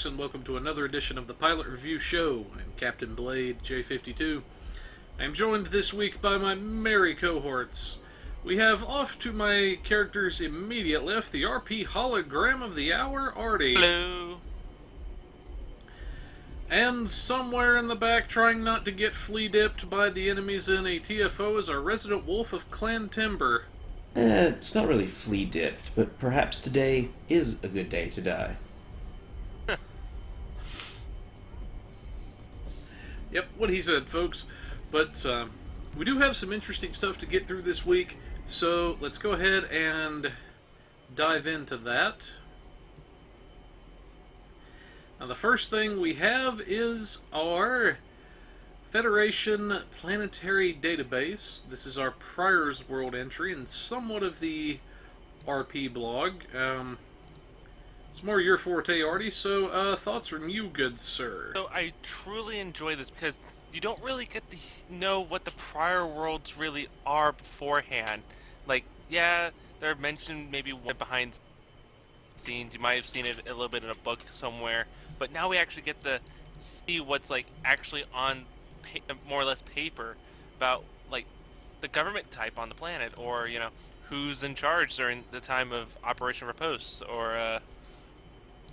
folks, and welcome to another edition of the Pilot Review Show. I'm Captain Blade, J52. I'm joined this week by my merry cohorts. We have off to my character's immediate left, the RP hologram of the hour, Artie. Hello. And somewhere in the back, trying not to get flea-dipped by the enemies in a TFO, is our resident wolf of Clan Timber. It's not really flea-dipped, but perhaps today is a good day to die. Yep, what he said, folks. But we do have some interesting stuff to get through this week, so let's go ahead and dive into that. Now, the first thing we have is our Federation Planetary Database. This is our Prior's World entry and somewhat of the RP blog. It's more your forte, Artie, so thoughts from you, good sir. So I truly enjoy this because you don't really get to know what the prior worlds really are beforehand. Like, yeah, they're mentioned maybe behind scenes. You might have seen it a little bit in a book somewhere, but now we actually get to see what's like actually on more or less paper about like the government type on the planet, or you know who's in charge during the time of Operation Repose, or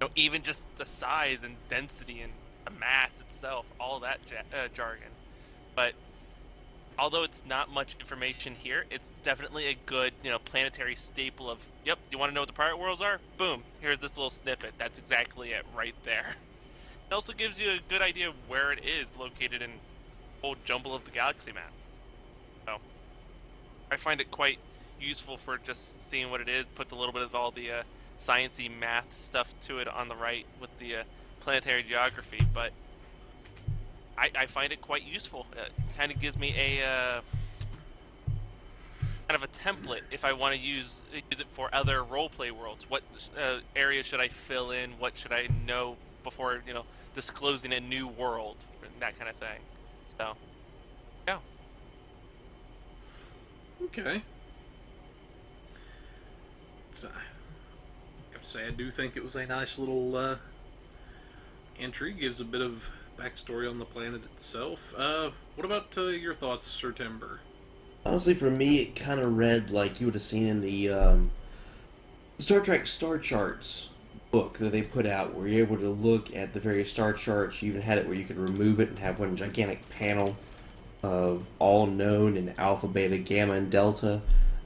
you know, even just the size and density and the mass itself, all that jargon. But although it's not much information here, it's definitely a good, you know, planetary staple of, yep, you want to know what the prior worlds are? Boom, here's this little snippet. That's exactly it right there. It also gives you a good idea of where it is located in the whole jumble of the galaxy map. So I find it quite useful for just seeing what it is, put a little bit of all the sciencey math stuff to it on the right with the planetary geography, but I find it quite useful. It kind of gives me a kind of a template if I want to use it for other roleplay worlds. What areas should I fill in? What should I know before, you know, disclosing a new world, that kind of thing. So, yeah. Okay. So, I have to say, I do think it was a nice little entry. Gives a bit of backstory on the planet itself. What about your thoughts, Sir Timber? Honestly, for me, it kind of read like you would have seen in the Star Trek Star Charts book that they put out, where you're able to look at the various star charts. You even had it where you could remove it and have one gigantic panel of all known and alpha, beta, gamma, and delta.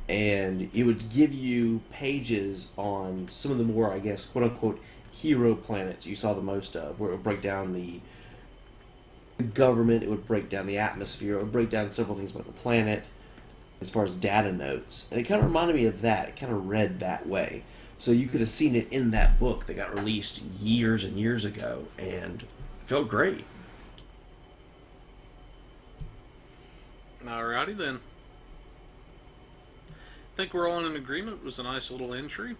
And it would give you pages on some of the more, I guess, quote-unquote, hero planets you saw the most of, where it would break down the government, it would break down the atmosphere, it would break down several things about the planet as far as data notes. And it kind of reminded me of that. It kind of read that way. So you could have seen it in that book that got released years and years ago, and it felt great. Alrighty then. I think we're all in agreement. It was a nice little entry.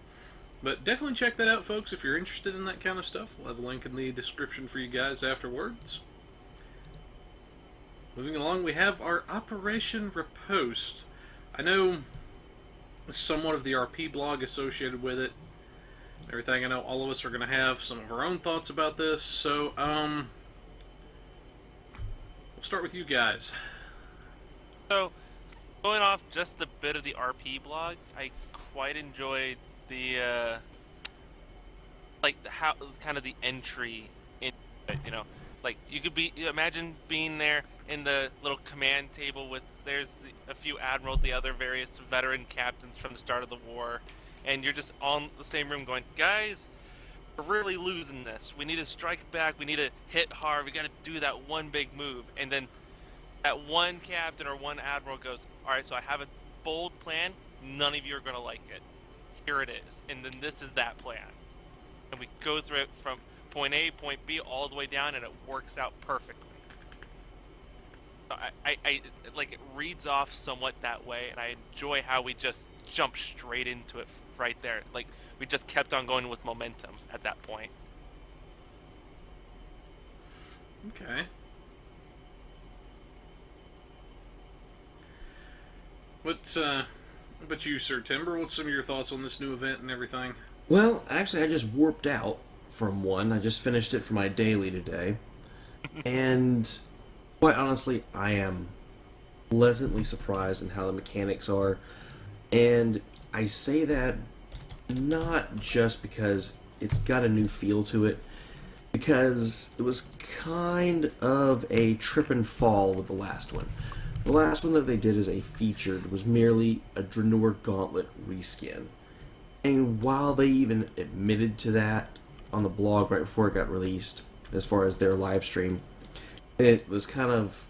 But definitely check that out, folks, if you're interested in that kind of stuff. We'll have a link in the description for you guys afterwards. Moving along, we have our Operation Riposte. I know somewhat of the RP blog associated with it. Everything, I know all of us are going to have some of our own thoughts about this, so, we'll start with you guys. So, going off just a bit of the RP blog, I quite enjoyed the how kind of the entry into it, you know, like you could imagine being there in the little command table with a few admirals, the other various veteran captains from the start of the war, and you're just on the same room going, guys, we're really losing this. We need to strike back. We need to hit hard. We got to do that one big move. And then that one captain or one admiral goes, all right, so I have a bold plan. None of you are going to like it. Here it is. And then this is that plan. And we go through it from point A, point B, all the way down, and it works out perfectly. I like, it reads off somewhat that way, and I enjoy how we just jump straight into it right there. Like, we just kept on going with momentum at that point. Okay. But you, Sir Timber, what's some of your thoughts on this new event and everything? Well, actually, I just warped out from one. I just finished it for my daily today. And quite honestly, I am pleasantly surprised in how the mechanics are. And I say that not just because it's got a new feel to it, because it was kind of a trip and fall with the last one. The last one that they did as a featured was merely a Draenor Gauntlet reskin. And while they even admitted to that on the blog right before it got released, as far as their live stream, it was kind of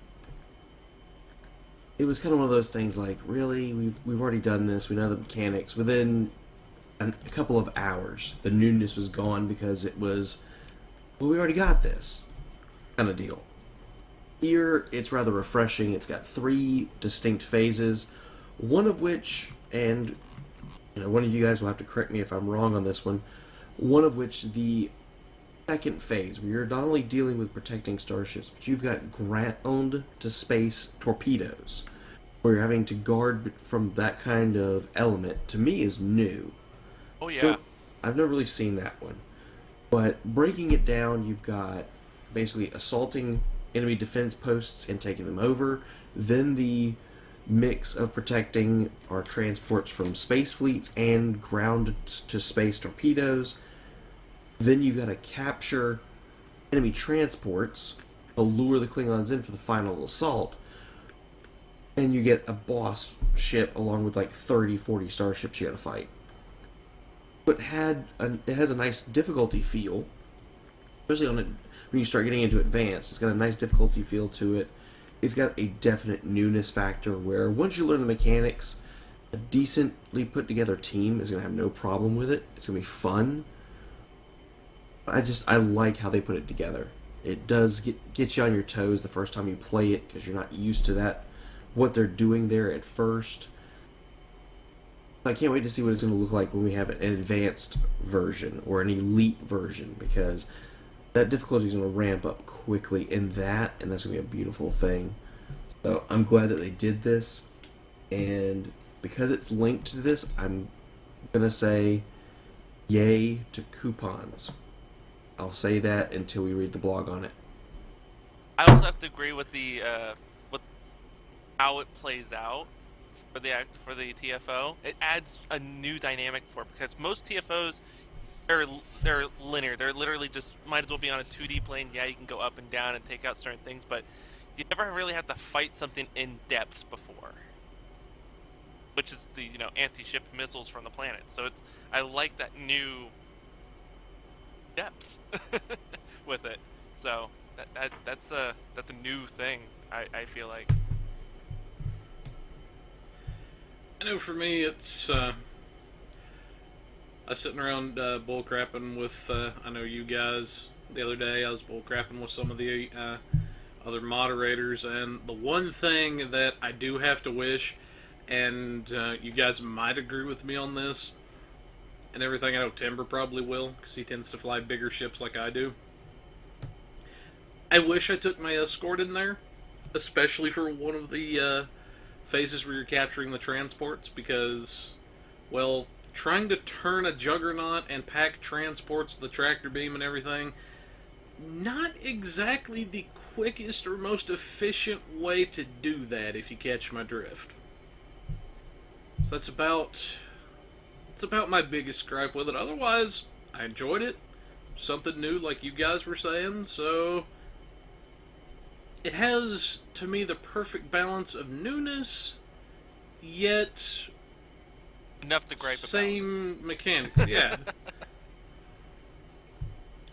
one of those things like, really, we've already done this, we know the mechanics. Within a couple of hours, the newness was gone because it was, well, we already got this kind of deal. Here, it's rather refreshing. It's got 3 distinct phases, one of which, and one of you guys will have to correct me if I'm wrong on this one, one of which, the second phase, where you're not only dealing with protecting starships, but you've got ground-to-space torpedoes, where you're having to guard from that kind of element, to me is new. Oh, yeah. I've never really seen that one. But breaking it down, you've got basically assaulting enemy defense posts and taking them over. Then the mix of protecting our transports from space fleets and ground-to-space torpedoes. Then you've got to capture enemy transports to lure the Klingons in for the final assault. And you get a boss ship along with like 30, 40 starships you got to fight. But it has a nice difficulty feel, especially when you start getting into advanced. It's got a nice difficulty feel to it. It's got a definite newness factor where once you learn the mechanics, a decently put together team is going to have no problem with it. It's going to be fun. I like how they put it together. It does get you on your toes the first time you play it because you're not used to that, what they're doing there at first. I can't wait to see what it's going to look like when we have an advanced version or an elite version, because that difficulty is going to ramp up quickly in that, and that's going to be a beautiful thing. So I'm glad that they did this, and because it's linked to this, I'm going to say yay to coupons. I'll say that until we read the blog on it. I also have to agree with with how it plays out for the TFO. It adds a new dynamic for it, because most TFOs, they're linear. They're literally just might as well be on a 2D plane. Yeah, you can go up and down and take out certain things, but you never really have to fight something in depth before, which is the anti-ship missiles from the planet. So I like that new depth with it. So that's a new thing. I feel like. I know for me, it's I was sitting around bullcrapping with I know you guys the other day. I was bullcrapping with some of the other moderators, and the one thing that I do have to wish, and you guys might agree with me on this, and everything, I know Timber probably will, because he tends to fly bigger ships like I do. I wish I took my escort in there, especially for one of the phases where you're capturing the transports, because, well, trying to turn a juggernaut and pack transports with the tractor beam and everything, not exactly the quickest or most efficient way to do that, if you catch my drift. So that's about my biggest gripe with it. Otherwise, I enjoyed it. Something new, like you guys were saying, so it has, to me, the perfect balance of newness, yet enough to gripe same about. Mechanics, yeah.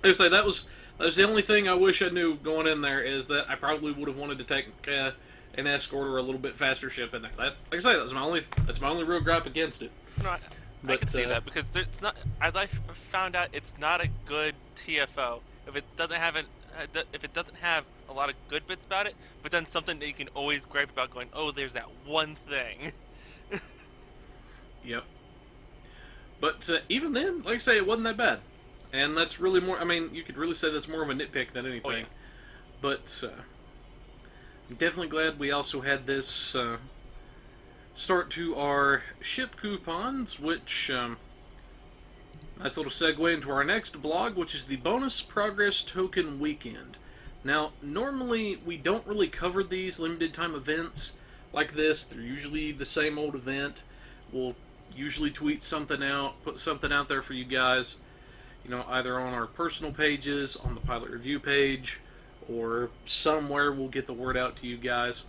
I would say that was the only thing I wish I knew going in there, is that I probably would have wanted to take an escort or a little bit faster ship in there. Like I say, that's my only real gripe against it. No, I can see that, because it's not. As I found out, it's not a good TFO if it doesn't have a lot of good bits about it, but then something that you can always gripe about, going, oh, there's that one thing. Yep. But even then, like I say, it wasn't that bad. And that's really more, I mean, you could really say that's more of a nitpick than anything. Oh, yeah. But I'm definitely glad we also had this start to our ship coupons, which Nice little segue into our next blog, which is the Bonus Progress Token Weekend. Now, normally we don't really cover these limited time events like this. They're usually the same old event. We'll usually tweet something out, put something out there for you guys, either on our personal pages, on the Pilot Review page, or somewhere we'll get the word out to you guys.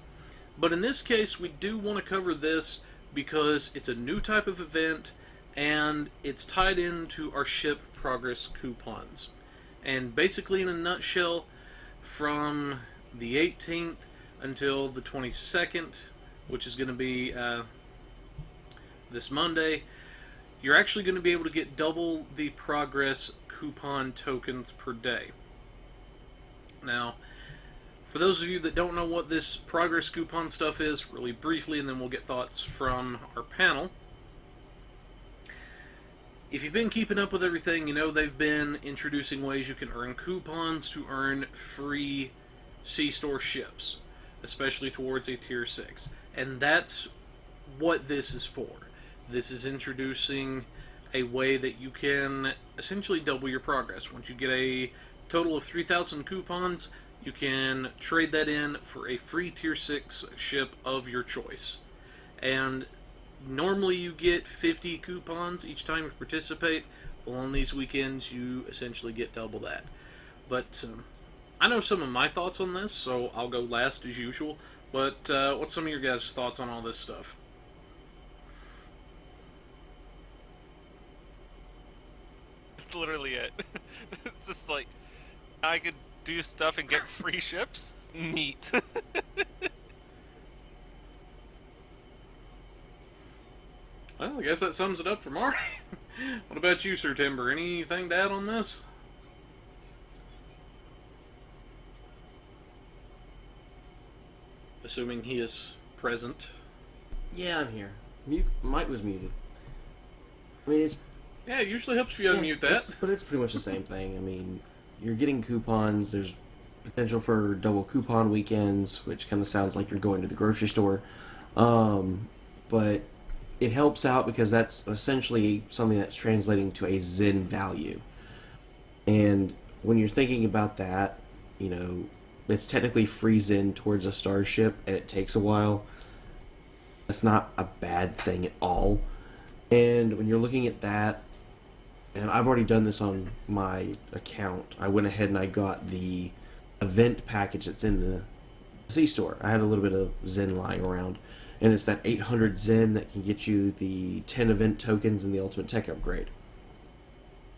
But in this case, we do want to cover this because it's a new type of event, and it's tied into our ship progress coupons. And basically, in a nutshell, from the 18th until the 22nd, which is going to be this Monday, you're actually going to be able to get double the progress coupon tokens per day. Now, for those of you that don't know what this progress coupon stuff is, really briefly, and then we'll get thoughts from our panel. If you've been keeping up with everything, you know they've been introducing ways you can earn coupons to earn free C-Store ships, especially towards a Tier 6. And that's what this is for. This is introducing a way that you can essentially double your progress. Once you get a total of 3,000 coupons, you can trade that in for a free Tier 6 ship of your choice. And normally you get 50 coupons each time you participate. Well, on these weekends, you essentially get double that. But I know some of my thoughts on this, so I'll go last as usual. But what's some of your guys' thoughts on all this stuff? That's literally it. It's just like, I could do stuff and get free ships? Neat. Well, I guess that sums it up for Artie. What about you, Sir Timber? Anything to add on this? Assuming he is present. Yeah, I'm here. Mike was muted. I mean, it's... Yeah, it usually helps if you unmute that. But it's pretty much the same thing. I mean, you're getting coupons. There's potential for double coupon weekends, which kind of sounds like you're going to the grocery store. But it helps out because that's essentially something that's translating to a Zen value. And when you're thinking about that, it's technically free Zen towards a starship, and it takes a while. That's not a bad thing at all. And when you're looking at that, and I've already done this on my account, I went ahead and I got the event package that's in the C-Store. I had a little bit of Zen lying around, and it's that 800 Zen that can get you the 10 event tokens and the ultimate tech upgrade.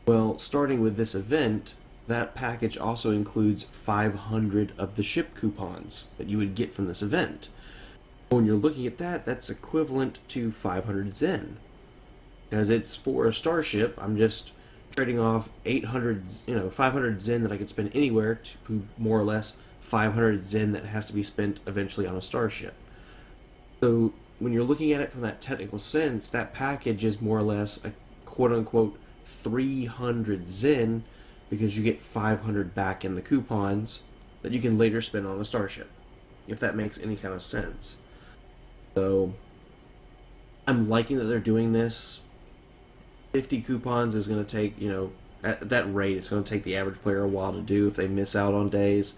Well, starting with this event, that package also includes 500 of the ship coupons that you would get from this event. When you're looking at that, that's equivalent to 500 Zen. Because it's for a starship, I'm just trading off 500 Zen that I could spend anywhere to more or less 500 Zen that has to be spent eventually on a starship. So when you're looking at it from that technical sense, that package is more or less a quote-unquote 300 Zen because you get 500 back in the coupons that you can later spend on a starship, if that makes any kind of sense. So I'm liking that they're doing this. 50 coupons is going to take, at that rate, it's going to take the average player a while to do if they miss out on days.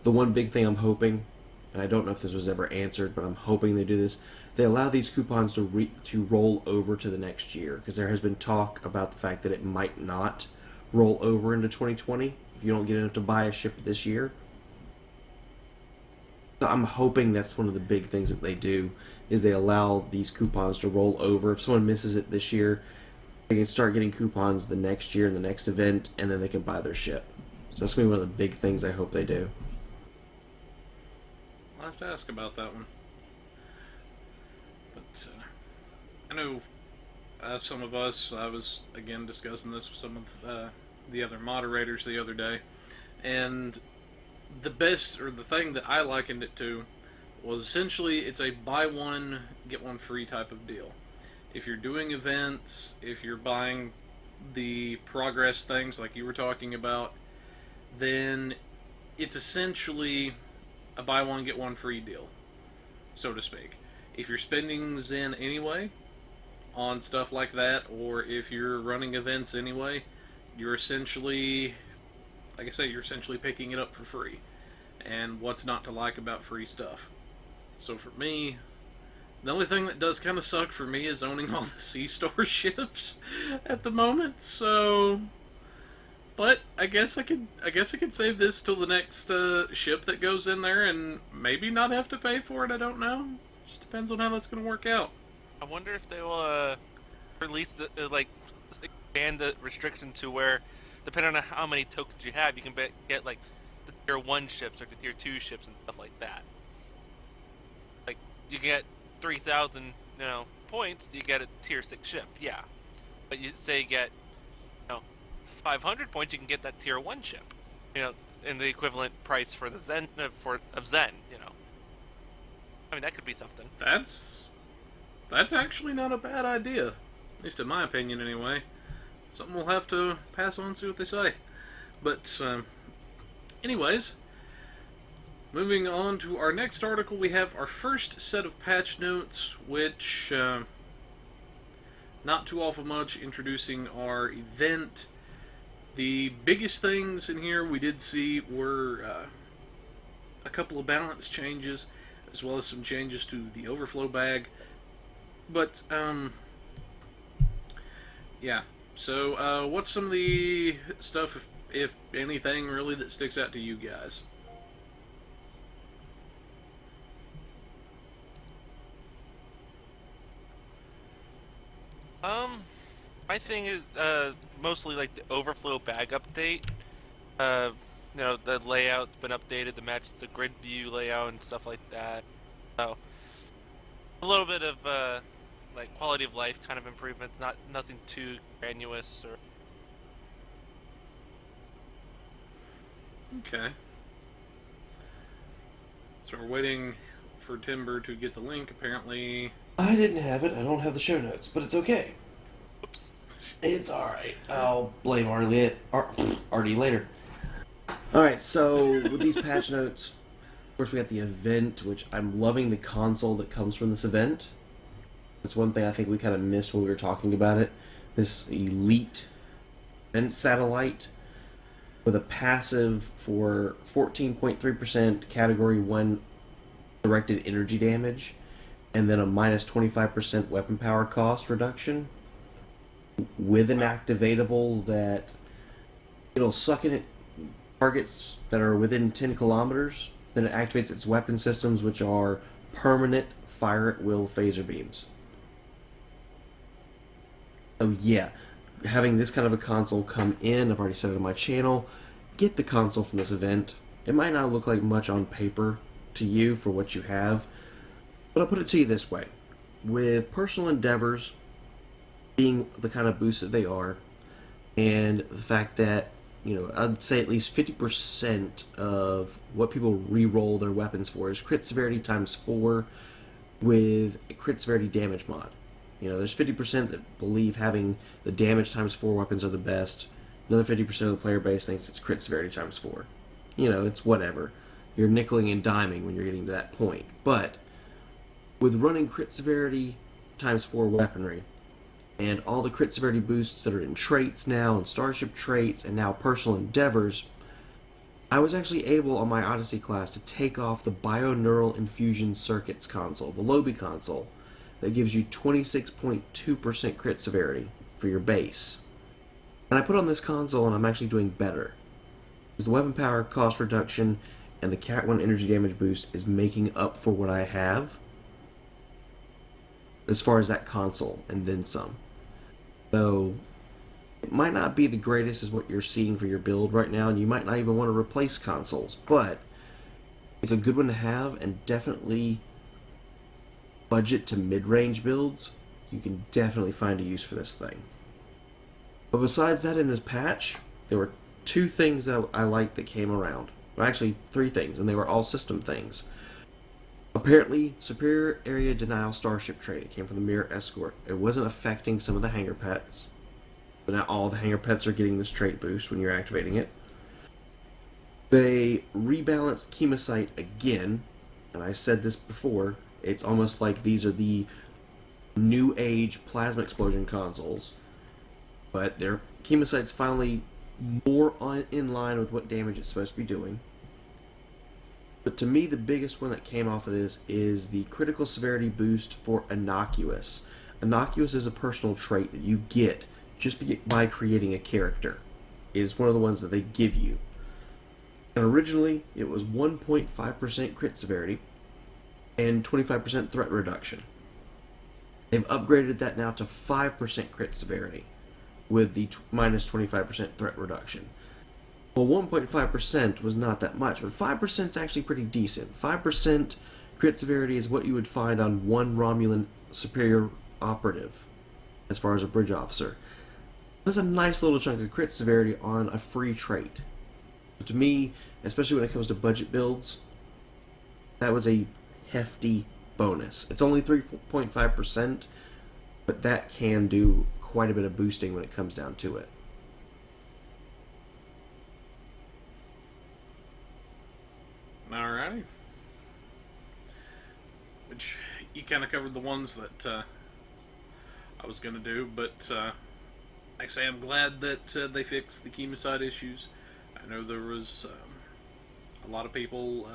The one big thing I'm hoping, and I don't know if this was ever answered, but I'm hoping they do this, they allow these coupons to roll over to the next year, because there has been talk about the fact that it might not roll over into 2020 if you don't get enough to buy a ship this year. So I'm hoping that's one of the big things that they do, is they allow these coupons to roll over. If someone misses it this year, they can start getting coupons the next year in the next event, and then they can buy their ship. So that's going to be one of the big things I hope they do. I'll have to ask about that one. But I know some of us, I was again discussing this with some of the other moderators the other day, and the thing that I likened it to was essentially it's a buy one, get one free type of deal. If you're doing events, if you're buying the progress things like you were talking about, then it's essentially a buy one, get one free deal, so to speak. If you're spending Zen anyway, on stuff like that, or if you're running events anyway, you're essentially, like I say, you're essentially picking it up for free. And what's not to like about free stuff? So for me, the only thing that does kind of suck for me is owning all the C-Store ships at the moment. So, but I guess I could save this till the next ship that goes in there, and maybe not have to pay for it. I don't know. Just depends on how that's going to work out. I wonder if they will release like expand the restriction to where, depending on how many tokens you have, you can get like the tier 1 ships or the tier 2 ships and stuff like that. Like you get 3,000, points, you get a tier 6 ship, yeah. But you say you get, 500 points, you can get that tier 1 ship, in the equivalent price for the Zen of Zen, I mean, that could be something. That's actually not a bad idea, at least in my opinion, anyway. Something we'll have to pass on and see what they say. But, anyways, moving on to our next article, we have our first set of patch notes, which, not too awful much, introducing our event. The biggest things in here we did see were a couple of balance changes, as well as some changes to the overflow bag. But, yeah. So, what's some of the stuff, if anything, really, that sticks out to you guys? My thing is mostly like the overflow bag update. The layout's been updated to match the grid view layout and stuff like that. So a little bit of like quality of life kind of improvements, nothing too strenuous or. Okay. So we're waiting for Timber to get the link, apparently. I didn't have it. I don't have the show notes, but it's okay. Oops. It's alright. I'll blame Artie later. Alright, so with these patch notes, of course we got the event, which I'm loving the console that comes from this event. That's one thing I think we kind of missed when we were talking about it. This elite event satellite with a passive for 14.3% category 1 directed energy damage, and then a minus 25% weapon power cost reduction, with an activatable that it'll suck in at targets that are within 10 kilometers. Then it activates its weapon systems, which are permanent fire-at-will phaser beams. So yeah, having this kind of a console come in, I've already said it on my channel, get the console from this event. It might not look like much on paper to you for what you have, but I'll put it to you this way. With personal endeavors being the kind of boost that they are, and the fact that, I'd say at least 50% of what people re-roll their weapons for is crit severity times 4 with a crit severity damage mod. There's 50% that believe having the damage times 4 weapons are the best. Another 50% of the player base thinks it's crit severity times 4. It's whatever. You're nickeling and diming when you're getting to that point. But with running crit severity times 4 weaponry, and all the crit severity boosts that are in traits now, and starship traits, and now personal endeavors, I was actually able on my Odyssey class to take off the Bioneural Infusion Circuits console, the Lobby console, that gives you 26.2% crit severity for your base. And I put on this console and I'm actually doing better, because the weapon power cost reduction and the Cat 1 energy damage boost is making up for what I have as far as that console, and then some. So it might not be the greatest as what you're seeing for your build right now, and you might not even want to replace consoles, but it's a good one to have, and definitely budget to mid-range builds, you can definitely find a use for this thing. But besides that, in this patch, there were 2 things that I liked that came around. Well, actually 3 things, and they were all system things. Apparently, Superior Area Denial Starship Trade. It came from the Mirror Escort. It wasn't affecting some of the hangar pets. So now all the hangar pets are getting this trait boost when you're activating it. They rebalanced Chemosite again, and I said this before, it's almost like these are the new age plasma explosion consoles, but their chemosight's finally more in line with what damage it's supposed to be doing. But to me, the biggest one that came off of this is the critical severity boost for Innocuous. Innocuous is a personal trait that you get just by creating a character. It is one of the ones that they give you. And originally, it was 1.5% crit severity and 25% threat reduction. They've upgraded that now to 5% crit severity with the minus 25% threat reduction. Well, 1.5% was not that much, but 5% is actually pretty decent. 5% crit severity is what you would find on one Romulan superior operative, as far as a bridge officer. That's a nice little chunk of crit severity on a free trait. To me, especially when it comes to budget builds, that was a hefty bonus. It's only 3.5%, but that can do quite a bit of boosting when it comes down to it. Alrighty. Which, you kind of covered the ones that I was going to do, but like I say, I'm glad that they fixed the chemicide issues. I know there was a lot of people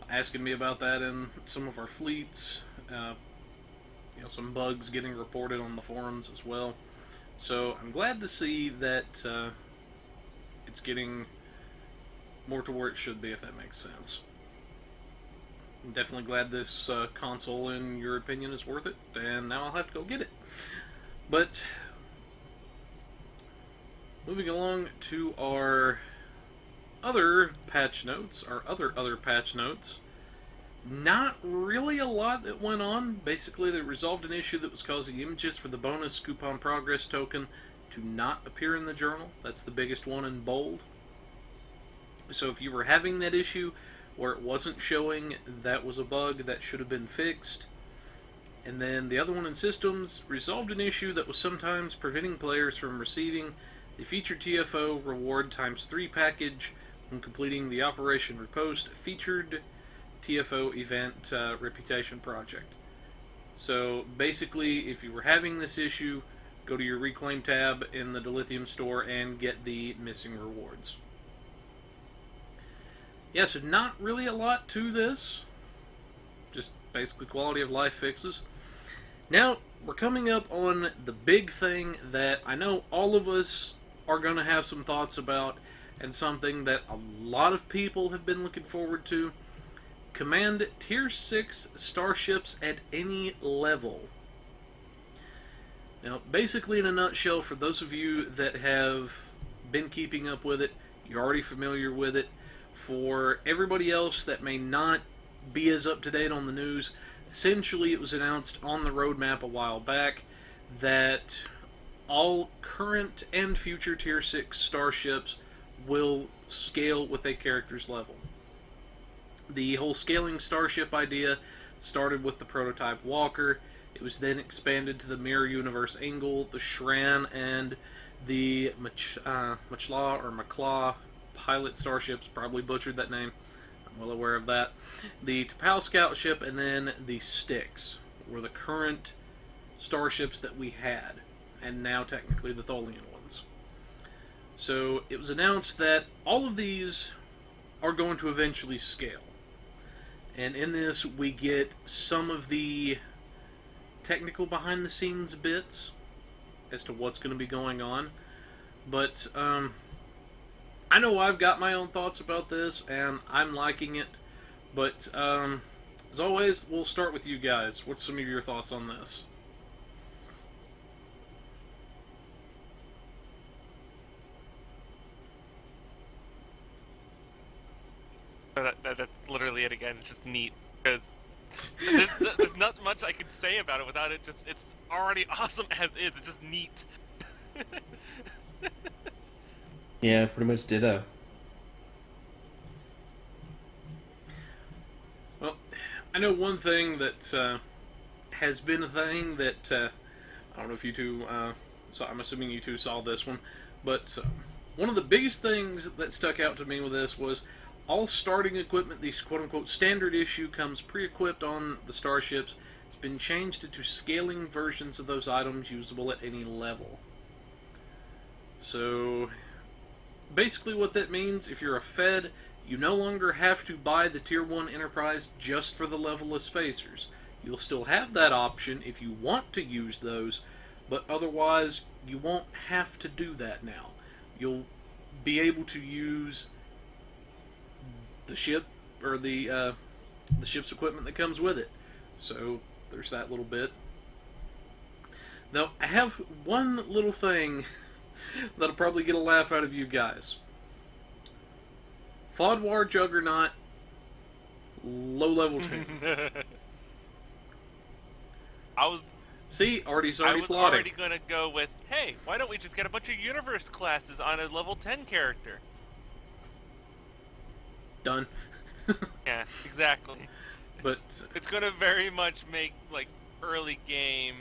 asking me about that in some of our fleets. Some bugs getting reported on the forums as well. So I'm glad to see that it's getting more to where it should be, if that makes sense. I'm definitely glad this console, in your opinion, is worth it, and now I'll have to go get it. But moving along to our other patch notes, our other patch notes. Not really a lot that went on. Basically, they resolved an issue that was causing images for the bonus coupon progress token to not appear in the journal. That's the biggest one in bold. So if you were having that issue where it wasn't showing, that was a bug that should have been fixed. And then the other one in systems resolved an issue that was sometimes preventing players from receiving the featured TFO reward ×3 package when completing the Operation Repost featured TFO event reputation project. So basically, if you were having this issue, go to your Reclaim tab in the Dilithium store and get the missing rewards. Yeah, so not really a lot to this. Just basically quality of life fixes. Now, we're coming up on the big thing that I know all of us are going to have some thoughts about, and something that a lot of people have been looking forward to. Command Tier 6 starships at any level. Now, basically in a nutshell, for those of you that have been keeping up with it, you're already familiar with it. For everybody else that may not be as up to date on the news, essentially it was announced on the roadmap a while back that all current and future Tier 6 starships will scale with a character's level. The whole scaling starship idea started with the prototype Walker. It was then expanded to the Mirror Universe Angle, the Shran, and the Maclaw pilot starships. Probably butchered that name. I'm well aware of that. The T'Pau scout ship, and then the Styx were the current starships that we had, and now technically the Tholian ones. So it was announced that all of these are going to eventually scale. And in this, we get some of the technical behind-the-scenes bits as to what's going to be going on. But I know I've got my own thoughts about this, and I'm liking it. But as always, we'll start with you guys. What's some of your thoughts on this? That's literally it again. It's just neat because there's not much I could say about it without it. It's already awesome as is. It's just neat. Yeah, pretty much ditto. Well, I know one thing that has been a thing that I don't know if you two saw. I'm assuming you two saw this one, but one of the biggest things that stuck out to me with this was all starting equipment. These quote-unquote standard issue comes pre-equipped on the starships, has been changed into scaling versions of those items usable at any level. So, basically what that means, if you're a Fed, you no longer have to buy the Tier 1 Enterprise just for the levelless phasers. You'll still have that option if you want to use those, but otherwise you won't have to do that now. You'll be able to use the ship, or the ship's equipment that comes with it. So, there's that little bit. Now, I have one little thing that'll probably get a laugh out of you guys. Fodwar Juggernaut, low-level team. See, Artie's already plotting. I was already gonna go with, hey, why don't we just get a bunch of universe classes on a level 10 character? Done. Yeah, exactly. But it's gonna very much make, like, early game,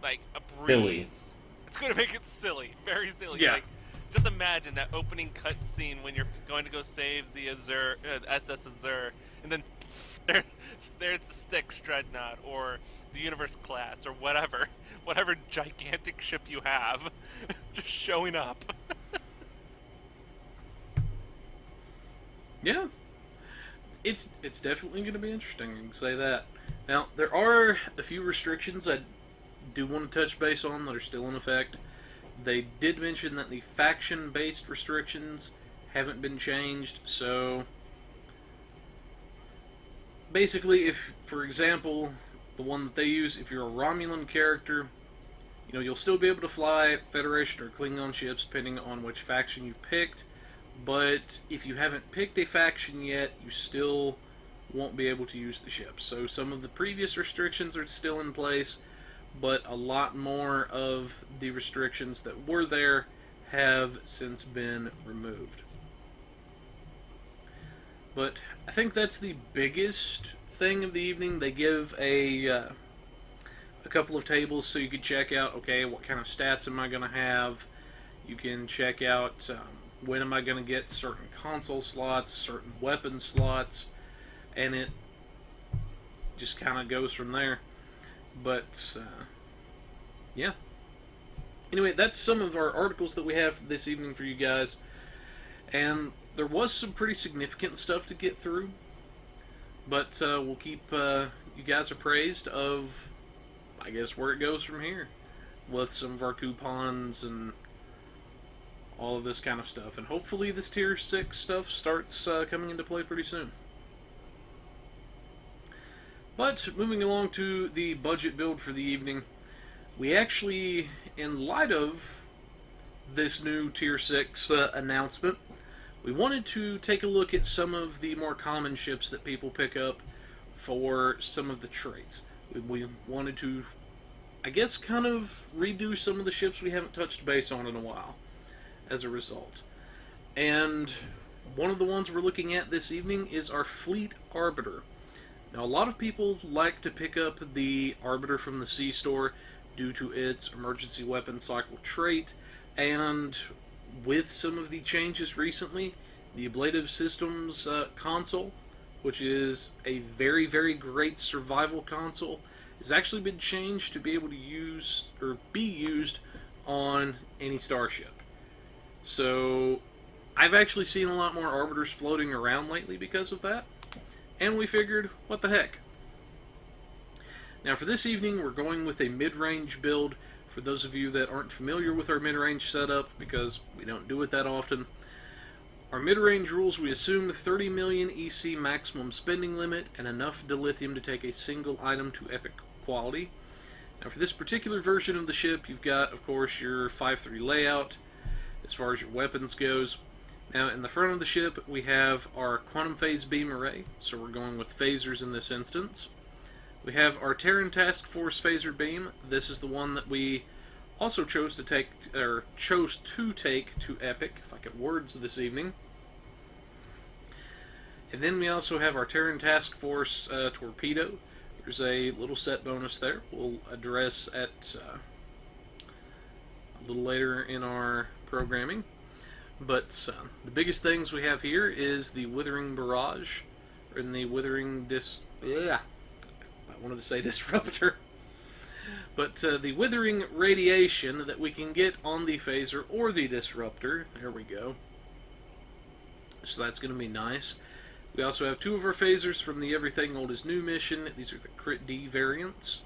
like, a breeze. Silly. It's gonna make it silly, very silly. Yeah. Like, just imagine that opening cutscene when you're going to go save the Azure, SS Azure, and then there's the Styx Dreadnought, or the Universe class, or whatever gigantic ship you have, just showing up. yeah, it's definitely going to be interesting, I can say that. Now, there are a few restrictions I do want to touch base on that are still in effect. They did mention that the faction-based restrictions haven't been changed, so basically, if, for example, the one that they use, if you're a Romulan character, you know, you'll still be able to fly Federation or Klingon ships depending on which faction you've picked, but if you haven't picked a faction yet, you still won't be able to use the ships. So some of the previous restrictions are still in place, but a lot more of the restrictions that were there have since been removed. But I think that's the biggest thing of the evening. They give a couple of tables so you can check out, okay, what kind of stats am I going to have? You can check out when am I going to get certain console slots, certain weapon slots, and it just kind of goes from there. But, yeah. Anyway, that's some of our articles that we have this evening for you guys. And there was some pretty significant stuff to get through. But we'll keep you guys appraised of, I guess, where it goes from here. With some of our coupons and all of this kind of stuff. And hopefully this Tier 6 stuff starts coming into play pretty soon. But moving along to the budget build for the evening, we actually, in light of this new Tier 6 announcement, we wanted to take a look at some of the more common ships that people pick up for some of the traits. We wanted to, I guess, kind of redo some of the ships we haven't touched base on in a while as a result. And one of the ones we're looking at this evening is our Fleet Arbiter. Now, a lot of people like to pick up the Arbiter from the C-Store due to its emergency weapon cycle trait, and with some of the changes recently, the Ablative Systems console, which is a very, very great survival console, has actually been changed to be able to use, or be used on any starship. So, I've actually seen a lot more Arbiters floating around lately because of that. And we figured, what the heck. Now for this evening, we're going with a mid-range build. For those of you that aren't familiar with our mid-range setup, because we don't do it that often, our mid-range rules, we assume 30 million EC maximum spending limit and enough dilithium to take a single item to epic quality. Now for this particular version of the ship, you've got, of course, your 5-3 layout as far as your weapons goes. Now, in the front of the ship, we have our Quantum Phase Beam Array, so we're going with phasers in this instance. We have our Terran Task Force Phaser Beam. This is the one that we also chose to take to Epic, if I get words this evening. And then we also have our Terran Task Force Torpedo. There's a little set bonus there we'll address at a little later in our programming. But the biggest things we have here is the Withering Barrage, or in the Withering I wanted to say disruptor. But the withering radiation that we can get on the phaser or the disruptor, there we go. So that's going to be nice. We also have 2 of our phasers from the Everything Old is New mission. These are the Crit D variants.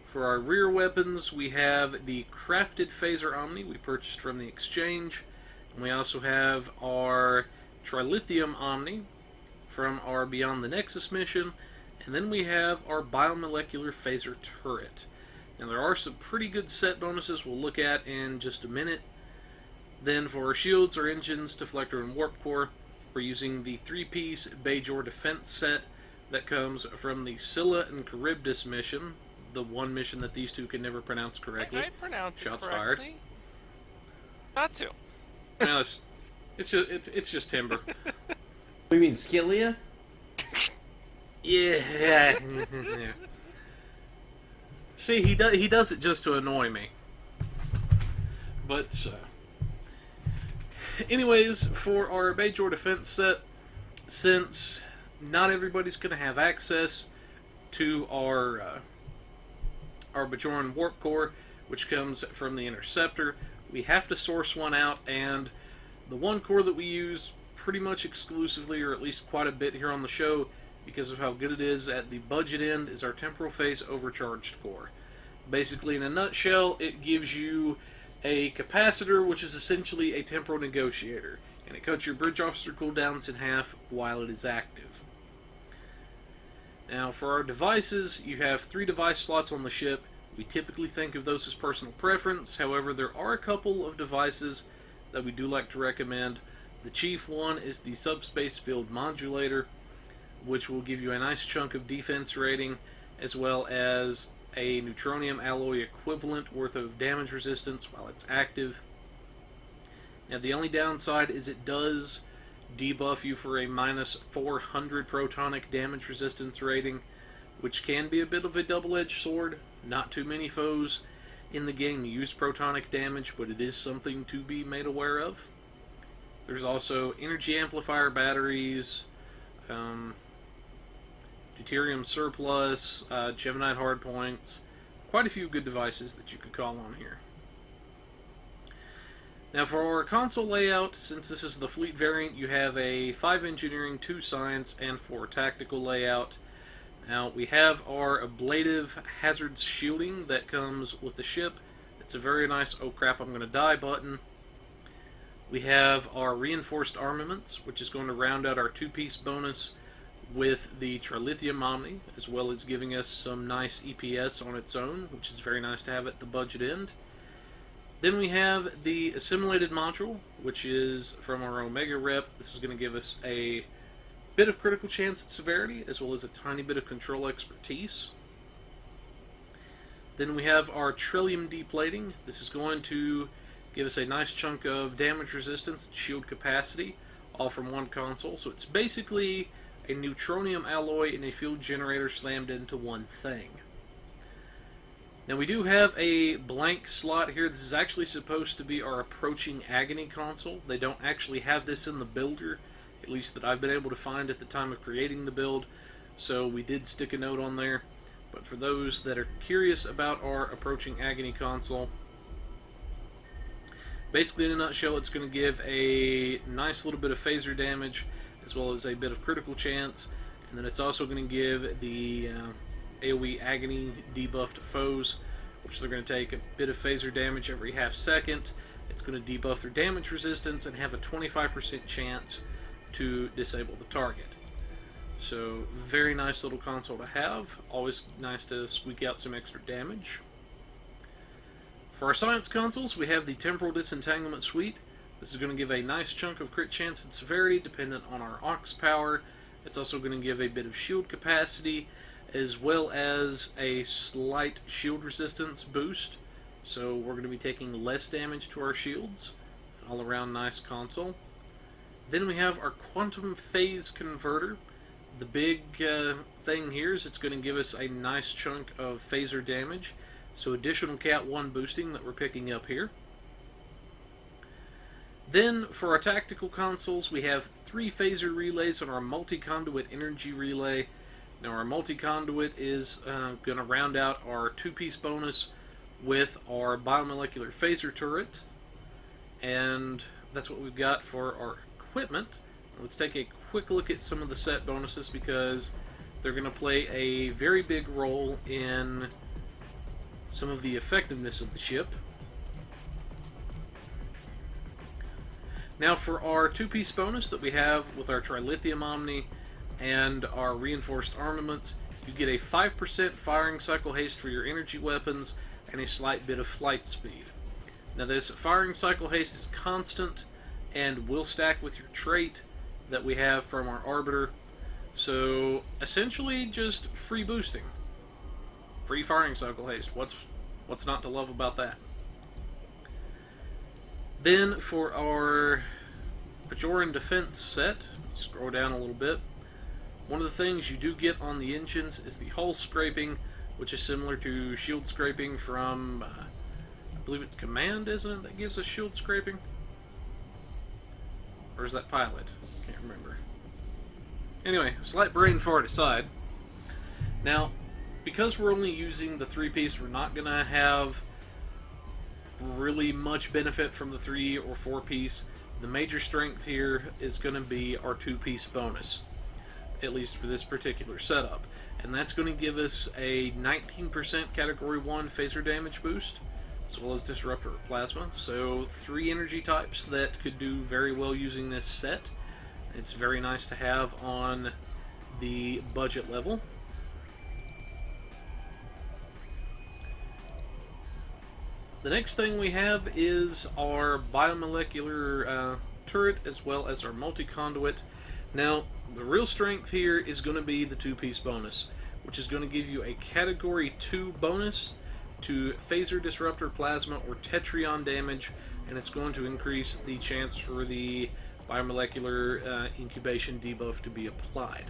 For our rear weapons, we have the Crafted Phaser Omni we purchased from the exchange. And we also have our Trilithium Omni from our Beyond the Nexus mission. And then we have our Biomolecular Phaser Turret. Now there are some pretty good set bonuses we'll look at in just a minute. Then for our shields, our engines, deflector, and warp core, we're using the 3-piece Bajor defense set that comes from the Scylla and Charybdis mission, the one mission that these two can never pronounce correctly. I pronounce Shots it fired. correctly. Not to. No, it's just timber. You mean Scylla? Yeah. Yeah. See, he does it just to annoy me. But anyways, for our Bajor defense set, since not everybody's going to have access to our Bajoran warp core, which comes from the Interceptor, we have to source one out, and the one core that we use pretty much exclusively, or at least quite a bit here on the show, because of how good it is at the budget end, is our Temporal Phase Overcharged core. Basically, in a nutshell, it gives you a capacitor, which is essentially a temporal negotiator, and it cuts your bridge officer cooldowns in half while it is active. Now, for our devices, you have 3 device slots on the ship. We typically think of those as personal preference. However, there are a couple of devices that we do like to recommend. The chief one is the Subspace Field Modulator, which will give you a nice chunk of defense rating, as well as a neutronium alloy equivalent worth of damage resistance while it's active. Now, the only downside is it does debuff you for a minus 400 protonic damage resistance rating, which can be a bit of a double-edged sword. Not too many foes in the game use protonic damage, but it is something to be made aware of. There's also energy amplifier batteries, deuterium surplus, Geminite hardpoints, quite a few good devices that you could call on here. Now for our console layout, since this is the fleet variant, you have a 5 engineering, 2 science, and 4 tactical layout. Now we have our ablative hazards shielding that comes with the ship. It's a very nice oh crap I'm gonna die button. We have our reinforced armaments, which is going to round out our 2-piece bonus with the Trilithium Omni, as well as giving us some nice EPS on its own, which is very nice to have at the budget end. Then we have the assimilated module, which is from our Omega Rep. This is going to give us a bit of critical chance at severity, as well as a tiny bit of control expertise. Then we have our Trillium Deplating. This is going to give us a nice chunk of damage resistance and shield capacity, all from one console. So it's basically a neutronium alloy and a field generator slammed into one thing. Now we do have a blank slot here. This is actually supposed to be our Approaching Agony console. They don't actually have this in the builder, at least that I've been able to find at the time of creating the build, so we did stick a note on there. But for those that are curious about our Approaching Agony console, basically in a nutshell, it's going to give a nice little bit of phaser damage, as well as a bit of critical chance, and then it's also going to give the AoE Agony debuffed foes, which they're going to take a bit of phaser damage every half second. It's going to debuff their damage resistance and have a 25% chance to disable the target. So, very nice little console to have. Always nice to squeak out some extra damage. For our science consoles, we have the Temporal Disentanglement Suite. This is going to give a nice chunk of crit chance and severity dependent on our aux power. It's also going to give a bit of shield capacity, as well as a slight shield resistance boost. So we're going to be taking less damage to our shields. All around nice console. Then we have our Quantum Phase Converter. The big thing here is it's going to give us a nice chunk of phaser damage. So additional Cat 1 boosting that we're picking up here. Then for our tactical consoles, we have 3 phaser relays on our multi-conduit energy relay. Now our multi-conduit is going to round out our 2-piece bonus with our biomolecular phaser turret, and that's what we've got for our equipment. Let's take a quick look at some of the set bonuses because they're going to play a very big role in some of the effectiveness of the ship. Now for our 2-piece bonus that we have with our Trilithium Omni and our reinforced armaments, you get a 5% firing cycle haste for your energy weapons and a slight bit of flight speed. Now this firing cycle haste is constant and will stack with your trait that we have from our Arbiter. So essentially just free boosting. Free firing cycle haste. What's not to love about that? Then for our Bajoran defense set, scroll down a little bit. One of the things you do get on the engines is the hull scraping, which is similar to shield scraping from, I believe it's Command, isn't it, that gives us shield scraping? Or is that Pilot? Can't remember. Anyway, slight brain fart aside. Now, because we're only using the 3-piece, we're not going to have really much benefit from the 3 or 4-piece. The major strength here is going to be our 2-piece bonus, at least for this particular setup. And that's going to give us a 19% Category 1 phaser damage boost, as well as Disruptor or Plasma. So 3 energy types that could do very well using this set. It's very nice to have on the budget level. The next thing we have is our biomolecular turret as well as our multi-conduit. Now, the real strength here is going to be the 2-piece bonus, which is going to give you a Category 2 bonus to Phaser, Disruptor, Plasma, or Tetrion damage, and it's going to increase the chance for the biomolecular incubation debuff to be applied.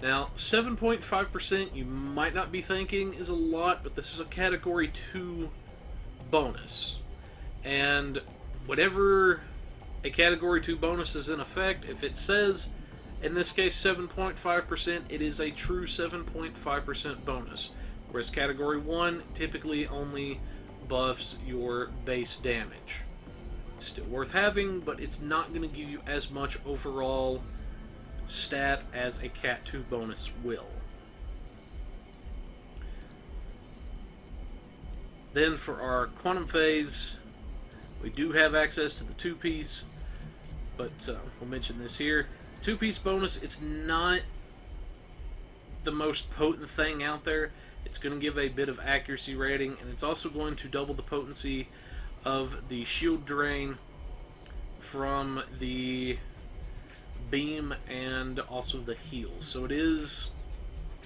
Now, 7.5% you might not be thinking is a lot, but this is a Category 2 bonus. And whatever a Category 2 bonus is in effect, if it says, in this case, 7.5%, it is a true 7.5% bonus. Whereas Category 1 typically only buffs your base damage. It's still worth having, but it's not going to give you as much overall stat as a Cat 2 bonus will. Then for our Quantum Phase, we do have access to the 2-piece, but we'll mention this here. The 2-piece bonus, it's not the most potent thing out there. It's going to give a bit of accuracy rating, and it's also going to double the potency of the shield drain from the beam and also the heal. So it's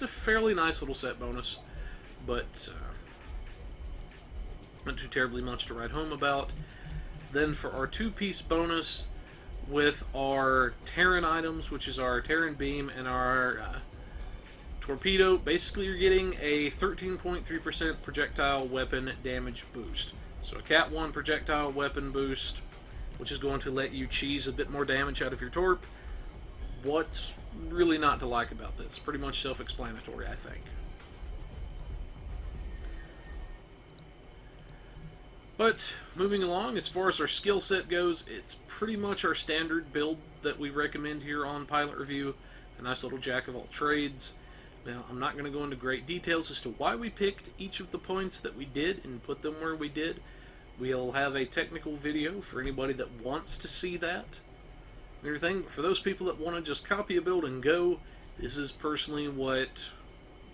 a fairly nice little set bonus, but not too terribly much to write home about. Then for our 2-piece bonus with our Terran items, which is our Terran beam and our torpedo, basically you're getting a 13.3% projectile weapon damage boost. So a Cat 1 projectile weapon boost, which is going to let you cheese a bit more damage out of your torp. What's really not to like about this? Pretty much self-explanatory, I think. But moving along, as far as our skill set goes, it's pretty much our standard build that we recommend here on Pilot Review. A nice little jack of all trades. Now, I'm not going to go into great details as to why we picked each of the points that we did and put them where we did. We'll have a technical video for anybody that wants to see that and everything. But for those people that want to just copy a build and go, this is personally what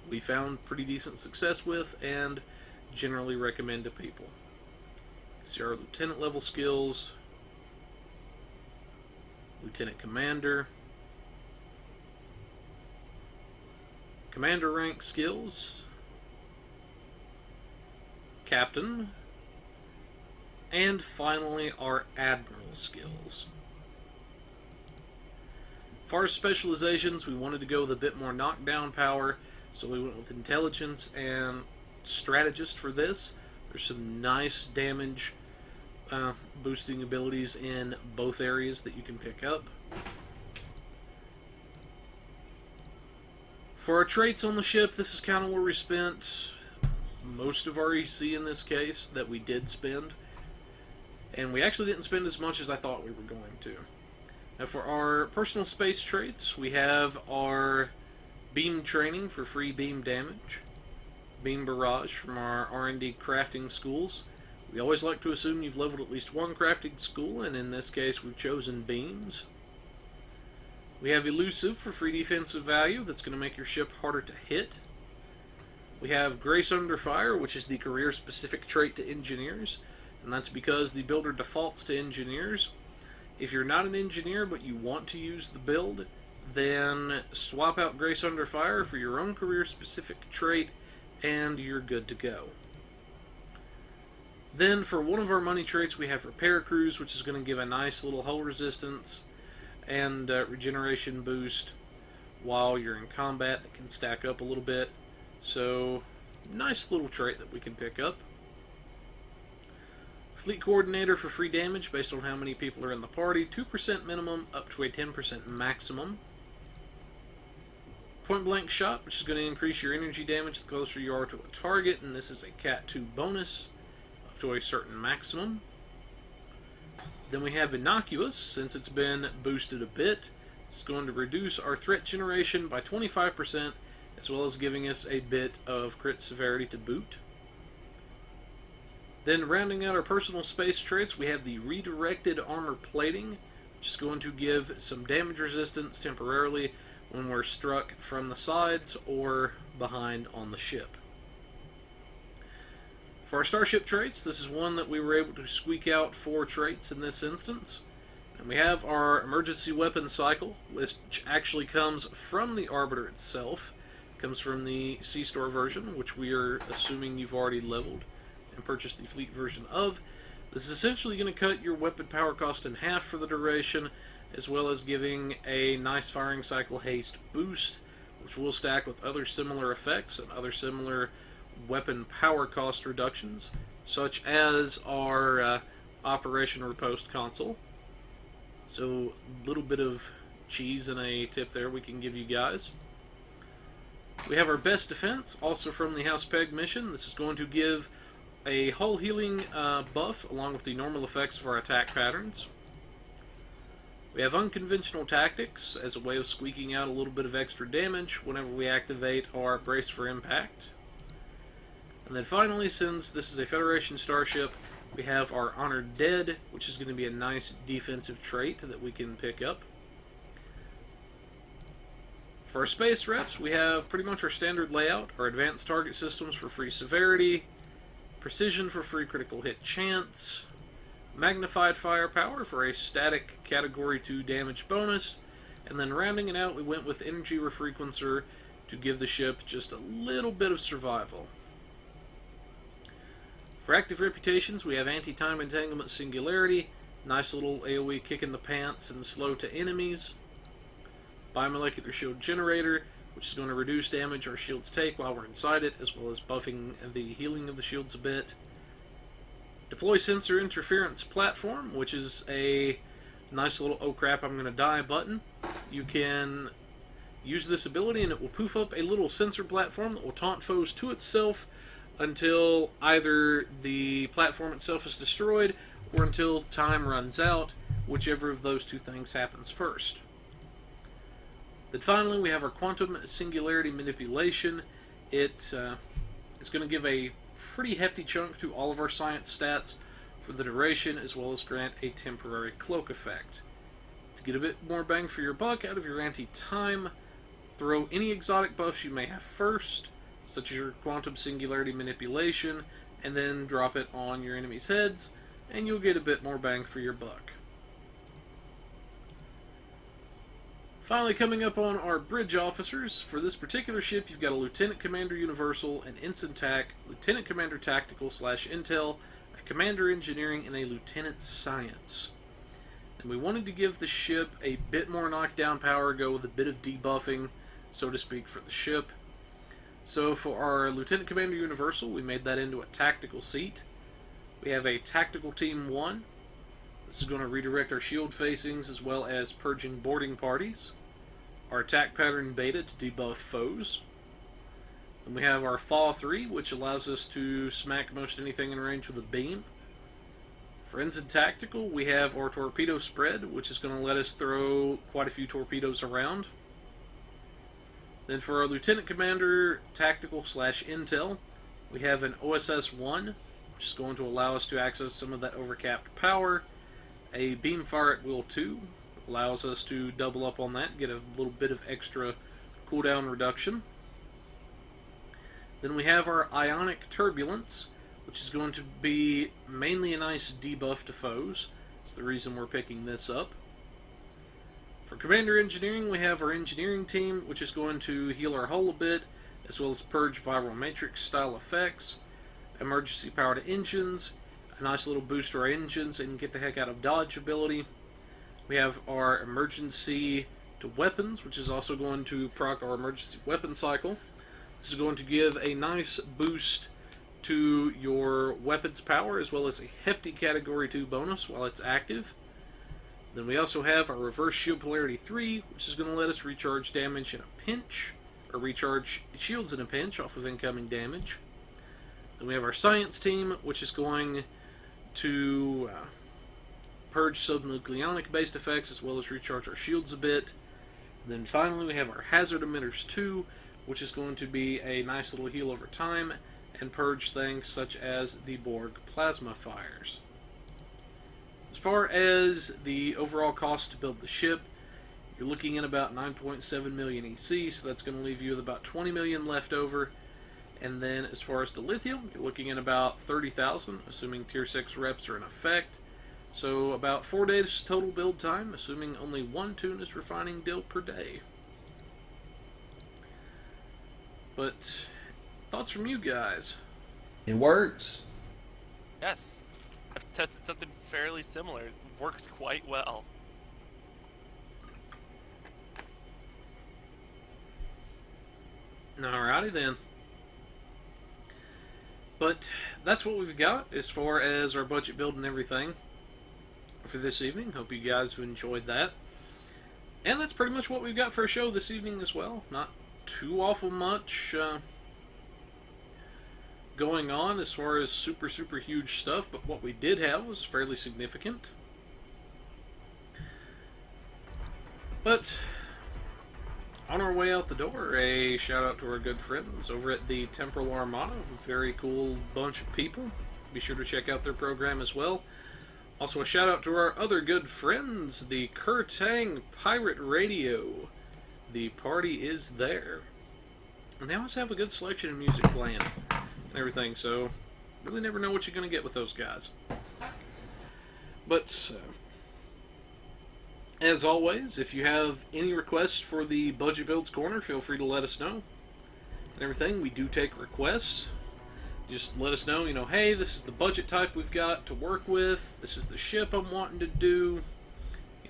we found pretty decent success with and generally recommend to people. See our lieutenant level skills, lieutenant commander, commander rank skills, captain, and finally our admiral skills. As far as specializations, we wanted to go with a bit more knockdown power, so we went with intelligence and strategist for this. There's some nice damage boosting abilities in both areas that you can pick up. For our traits on the ship, this is kind of where we spent most of our EC in this case, that we did spend. And we actually didn't spend as much as I thought we were going to. Now for our personal space traits, we have our beam training for free beam damage, beam barrage from our R&D crafting schools. We always like to assume you've leveled at least one crafting school, and in this case we've chosen beams. We have elusive for free defensive value, that's going to make your ship harder to hit. We have grace under fire, which is the career specific trait to engineers, and that's because the builder defaults to engineers. If you're not an engineer but you want to use the build, then swap out Grace Under Fire for your own career-specific trait, and you're good to go. Then for one of our money traits, we have Repair Cruise, which is going to give a nice little hull resistance and regeneration boost while you're in combat that can stack up a little bit. So, nice little trait that we can pick up. Fleet Coordinator for free damage based on how many people are in the party, 2% minimum up to a 10% maximum. Point Blank Shot, which is going to increase your energy damage the closer you are to a target, and this is a Cat 2 bonus up to a certain maximum. Then we have Innocuous, since it's been boosted a bit. It's going to reduce our threat generation by 25%, as well as giving us a bit of crit severity to boot. Then rounding out our personal space traits, we have the Redirected Armor Plating, which is going to give some damage resistance temporarily when we're struck from the sides or behind on the ship. For our starship traits, this is one that we were able to squeak out 4 traits in this instance. And we have our Emergency Weapon Cycle, which actually comes from the Arbiter itself. It comes from the C-Store version, which we are assuming you've already leveled and purchased the fleet version of. This is essentially going to cut your weapon power cost in half for the duration, as well as giving a nice firing cycle haste boost, which will stack with other similar effects and other similar weapon power cost reductions, such as our Operation Riposte console. So a little bit of cheese and a tip there we can give you guys. We have our Best Defense, also from the House Peg mission. This is going to give a hull healing buff along with the normal effects of our attack patterns. We have Unconventional Tactics as a way of squeaking out a little bit of extra damage whenever we activate our Brace for Impact. And then finally, since this is a Federation starship, we have our Honored Dead, which is going to be a nice defensive trait that we can pick up. For our space reps, we have pretty much our standard layout, our Advanced Target Systems for free severity, Precision for free critical hit chance, Magnified Firepower for a static Category 2 damage bonus, and then rounding it out, we went with Energy Refrequencer to give the ship just a little bit of survival. For active reputations, we have Anti-Time Entanglement Singularity, nice little AoE kick in the pants and slow to enemies. Biomolecular Shield Generator, which is going to reduce damage our shields take while we're inside it, as well as buffing the healing of the shields a bit. Deploy Sensor Interference Platform, which is a nice little oh crap I'm gonna die button. You can use this ability and it will poof up a little sensor platform that will taunt foes to itself until either the platform itself is destroyed or until time runs out, whichever of those two things happens first. Then finally we have our Quantum Singularity Manipulation. It is going to give a pretty hefty chunk to all of our science stats for the duration, as well as grant a temporary cloak effect. To get a bit more bang for your buck out of your anti-time, throw any exotic buffs you may have first, such as your Quantum Singularity Manipulation, and then drop it on your enemies' heads, and you'll get a bit more bang for your buck. Finally, coming up on our bridge officers, for this particular ship you've got a Lieutenant Commander Universal, an Ensign Tac, Lieutenant Commander Tactical / Intel, a Commander Engineering, and a Lieutenant Science. And we wanted to give the ship a bit more knockdown power, go with a bit of debuffing, so to speak, for the ship. So for our Lieutenant Commander Universal, we made that into a tactical seat. We have a Tactical Team 1. This is going to redirect our shield facings as well as purging boarding parties. our attack pattern beta to debuff foes. Then we have our Fall 3, which allows us to smack most anything in range with a beam. Frenzied Tactical, we have our Torpedo Spread, which is going to let us throw quite a few torpedoes around. Then for our Lieutenant Commander Tactical / Intel, we have an OSS-1, which is going to allow us to access some of that overcapped power. A Beamfire at Will 2 allows us to double up on that, get a little bit of extra cooldown reduction. Then we have our Ionic Turbulence, which is going to be mainly a nice debuff to foes. That's the reason we're picking this up. For Commander Engineering, we have our Engineering Team, which is going to heal our hull a bit, as well as purge Viral Matrix style effects, emergency power to engines, a nice little boost to our engines, and get the heck out of dodge ability. We have our Emergency to Weapons, which is also going to proc our emergency weapon cycle. This is going to give a nice boost to your weapons power, as well as a hefty Category 2 bonus while it's active. Then we also have our Reverse Shield Polarity 3, which is going to let us recharge damage in a pinch, or recharge shields in a pinch off of incoming damage. Then we have our Science Team, which is going to purge subnucleonic based effects, as well as recharge our shields a bit. Then finally we have our Hazard Emitters 2, which is going to be a nice little heal over time and purge things such as the Borg plasma fires. As far as the overall cost to build the ship, you're looking at about 9.7 million EC, so that's going to leave you with about 20 million left over. And then as far as the lithium, you're looking at about 30,000, assuming tier 6 reps are in effect. So about 4 days total build time, assuming only one Tunis refining dill per day. But thoughts from you guys? It works. Yes. I've tested something fairly similar. It works quite well. Alrighty then. But that's what we've got as far as our budget build and everything for this evening. Hope you guys have enjoyed that. And that's pretty much what we've got for a show this evening as well. Not too awful much going on as far as super huge stuff, but what we did have was fairly significant. But on our way out the door, a shout out to our good friends over at the Temporal Armada. Very cool bunch of people. Be sure to check out their program as well. Also a shout out to our other good friends, the Kurtang Pirate Radio. The party is there. And they always have a good selection of music playing and everything, so really never know what you're going to get with those guys. But as always, if you have any requests for the Budget Builds Corner, feel free to let us know. And everything, we do take requests. Just let us know, hey, this is the budget type we've got to work with. This is the ship I'm wanting to do.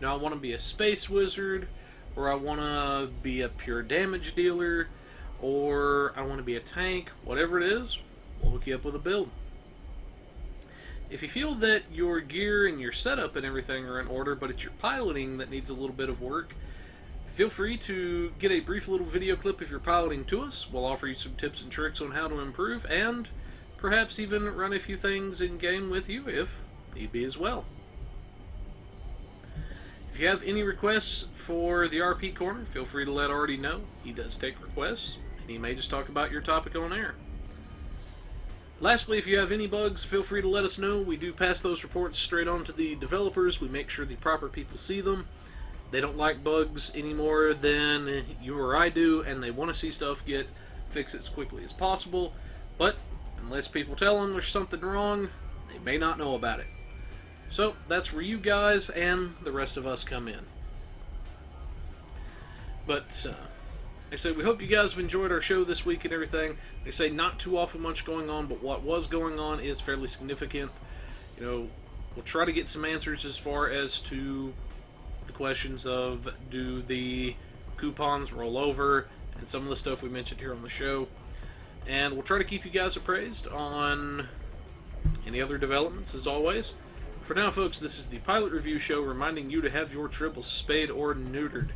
I want to be a space wizard, or I want to be a pure damage dealer, or I want to be a tank. Whatever it is, we'll hook you up with a build. If you feel that your gear and your setup and everything are in order, but it's your piloting that needs a little bit of work, feel free to get a brief little video clip of your piloting to us. We'll offer you some tips and tricks on how to improve, and perhaps even run a few things in-game with you if need be as well. If you have any requests for the RP Corner, feel free to let Artie know. He does take requests, and he may just talk about your topic on air. Lastly, if you have any bugs, feel free to let us know. We do pass those reports straight on to the developers. We make sure the proper people see them. They don't like bugs any more than you or I do, and they want to see stuff get fixed as quickly as possible. But unless people tell them there's something wrong, they may not know about it. So that's where you guys and the rest of us come in. But like I said, we hope you guys have enjoyed our show this week and everything. Like I say, not too awful much going on, but what was going on is fairly significant. We'll try to get some answers as far as to the questions of, do the coupons roll over, and some of the stuff we mentioned here on the show. And we'll try to keep you guys appraised on any other developments, as always. For now, folks, this is the Pilot Review Show, reminding you to have your triples spayed or neutered.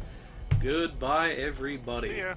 Goodbye, everybody. See ya.